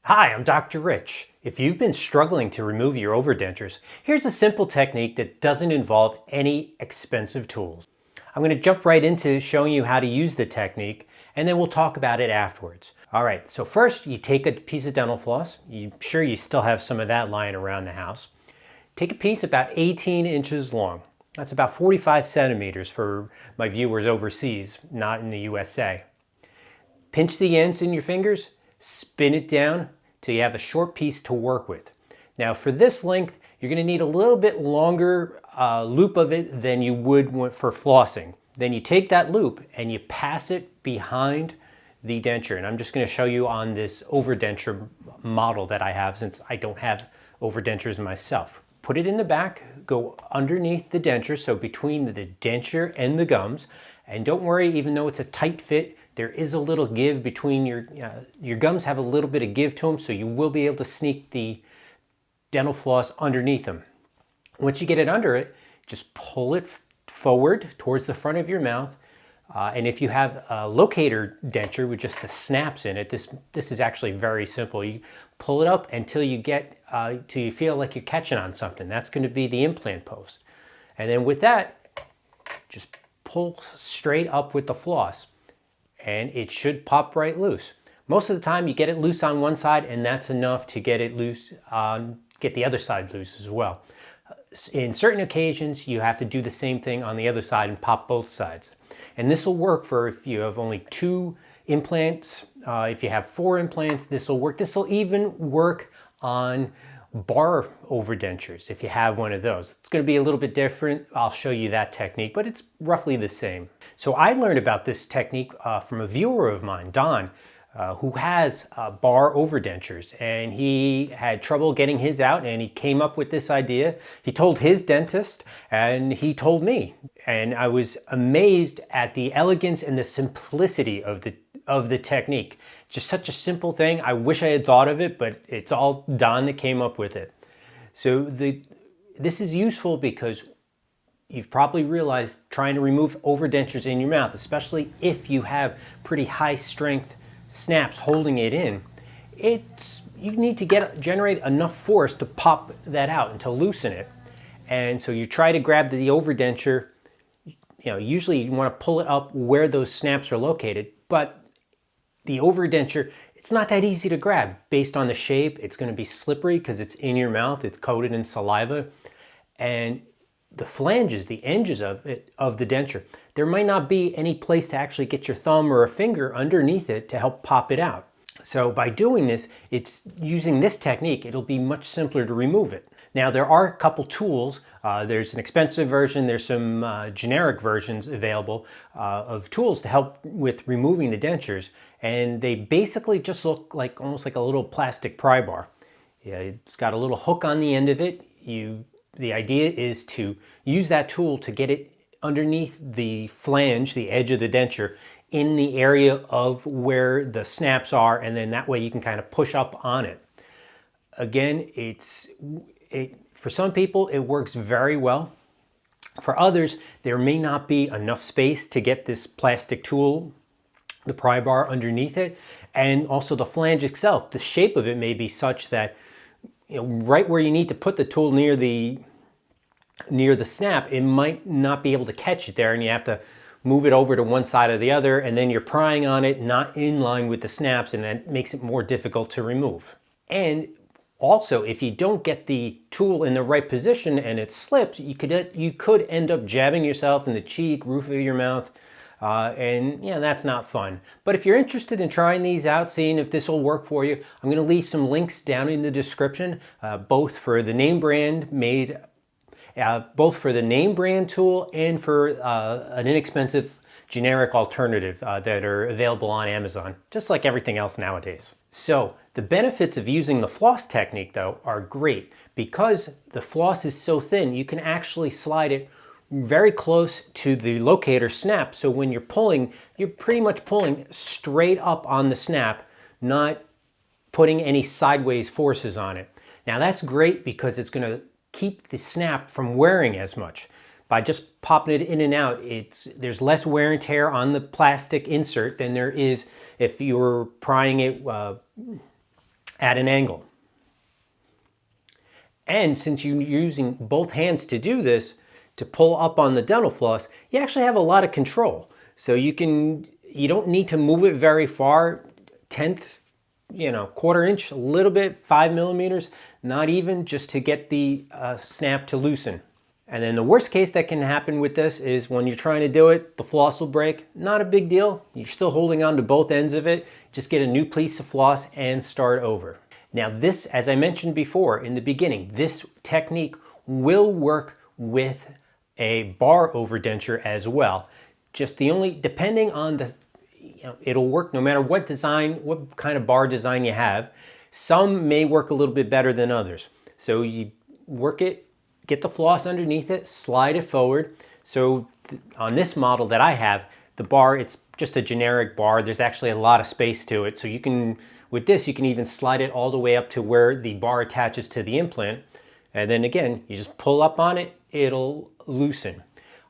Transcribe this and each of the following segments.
Hi, I'm Dr. Rich. If you've been struggling to remove your overdentures, here's a simple technique that doesn't involve any expensive tools. I'm going to jump right into showing you how to use the technique, and then we'll talk about it afterwards. All right, so first you take a piece of dental floss. I'm sure you still have some of that lying around the house. Take a piece about 18 inches long. That's about 45 centimeters for my viewers overseas, not in the USA. Pinch the ends in your fingers, spin it down till you have a short piece to work with. Now for this length, you're going to need a little bit longer loop of it than you would for flossing. Then you take that loop and you pass it behind the denture. And I'm just going to show you on this overdenture model that I have, since I don't have overdentures myself. Put it in the back, go underneath the denture, so between the denture and the gums. And don't worry, even though it's a tight fit, there is a little give between your gums have a little bit of give to them, so you will be able to sneak the dental floss underneath them. Once you get it under it, just pull it forward towards the front of your mouth. And if you have a locator denture with just the snaps in it, this is actually very simple. You pull it up until you get till you feel like you're catching on something. That's going to be the implant post. And then with that, just pull straight up with the floss, and it should pop right loose. Most of the time you get it loose on one side, and that's enough to get it loose, get the other side loose as well. In certain occasions, you have to do the same thing on the other side and pop both sides. And this will work for if you have only 2 implants. If you have 4 implants, this will work. This will even work on bar overdentures if you have one of those. It's going to be a little bit different. I'll show you that technique, but it's roughly the same. So I learned about this technique from a viewer of mine, Don, who has bar overdentures, and he had trouble getting his out, and he came up with this idea. He told his dentist, and he told me, and I was amazed at the elegance and the simplicity of the technique. Just such a simple thing. I wish I had thought of it, but it's all Don that came up with it. So this is useful because you've probably realized trying to remove overdentures in your mouth, especially if you have pretty high strength snaps holding it in, you need to generate enough force to pop that out and to loosen it. And so you try to grab the overdenture. Usually you want to pull it up where those snaps are located, but the overdenture, it's not that easy to grab. Based on the shape, it's going to be slippery because it's in your mouth, it's coated in saliva, and the flanges, the edges of the denture, there might not be any place to actually get your thumb or a finger underneath it to help pop it out. So by doing this, it's using this technique, it'll be much simpler to remove it. Now there are a couple tools. There's an expensive version, there's some generic versions available of tools to help with removing the dentures, and they basically just look like almost like a little plastic pry bar. Yeah, it's got a little hook on the end of it. The idea is to use that tool to get it underneath the flange, the edge of the denture, in the area of where the snaps are, and then that way you can kind of push up on it. Again, for some people it works very well. For others, there may not be enough space to get this plastic tool, the pry bar, underneath it, and also the flange itself. The shape of it may be such that right where you need to put the tool near the snap, it might not be able to catch it there, and you have to move it over to one side or the other, and then you're prying on it not in line with the snaps, and that makes it more difficult to remove. And also, if you don't get the tool in the right position and it slips, you could end up jabbing yourself in the cheek, roof of your mouth, and that's not fun. But if you're interested in trying these out, seeing if this will work for you, I'm going to leave some links down in the description, both for the name brand tool and for an inexpensive generic alternative that are available on Amazon, just like everything else nowadays. So the benefits of using the floss technique, though, are great. Because the floss is so thin, you can actually slide it very close to the locator snap. So when you're pulling, you're pretty much pulling straight up on the snap, not putting any sideways forces on it. Now that's great because it's going to keep the snap from wearing as much. By just popping it in and out, there's less wear and tear on the plastic insert than there is if you were prying it at an angle. And since you're using both hands to do this, to pull up on the dental floss, you actually have a lot of control. So you don't need to move it very far, tenth, quarter inch, a little bit, 5 millimeters, not even, just to get the snap to loosen. And then the worst case that can happen with this is when you're trying to do it, the floss will break. Not a big deal. You're still holding on to both ends of it. Just get a new piece of floss and start over. Now this, as I mentioned before in the beginning, this technique will work with a bar overdenture as well. Just depending on the, it'll work no matter what kind of bar design you have. Some may work a little bit better than others. So you work it, get the floss underneath it, slide it forward. So on this model that I have, the bar, it's just a generic bar. There's actually a lot of space to it. So with this, you can even slide it all the way up to where the bar attaches to the implant. And then again, you just pull up on it, it'll loosen.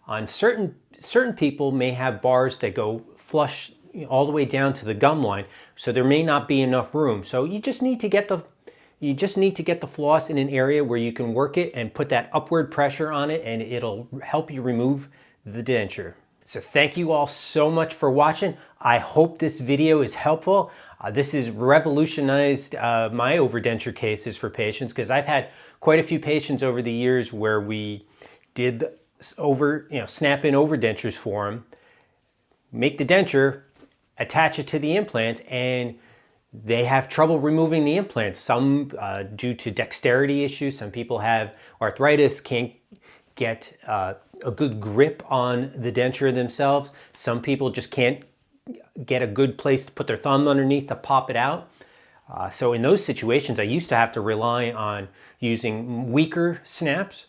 On certain people may have bars that go flush all the way down to the gum line, so there may not be enough room. So you just need to get the floss in an area where you can work it and put that upward pressure on it, and it'll help you remove the denture. So thank you all so much for watching. I hope this video is helpful. This has revolutionized my overdenture cases for patients, because I've had quite a few patients over the years where we did snap-in overdentures for them, make the denture, attach it to the implant, and they have trouble removing the implant. Some due to dexterity issues. Some people have arthritis, can't get a good grip on the denture themselves. Some people just can't get a good place to put their thumb underneath to pop it out. So in those situations, I used to have to rely on using weaker snaps.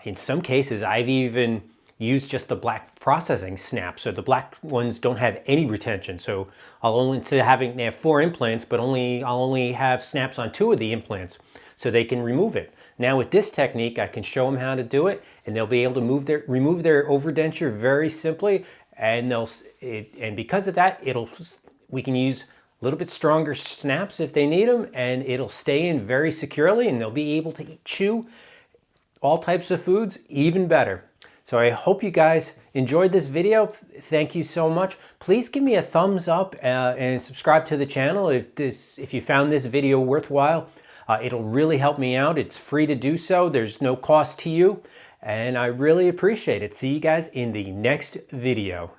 In some cases, I've even used just the black processing snap. So the black ones don't have any retention. So instead of having, they have 4 implants, but I'll only have snaps on 2 of the implants so they can remove it. Now with this technique, I can show them how to do it, and they'll be able to remove their overdenture very simply. And because of that, we can use a little bit stronger snaps if they need them, and it'll stay in very securely, and they'll be able to chew all types of foods even better. So I hope you guys enjoyed this video. Thank you so much. Please give me a thumbs up and subscribe to the channel if you found this video worthwhile. It'll really help me out. It's free to do so. There's no cost to you, and I really appreciate it. See you guys in the next video.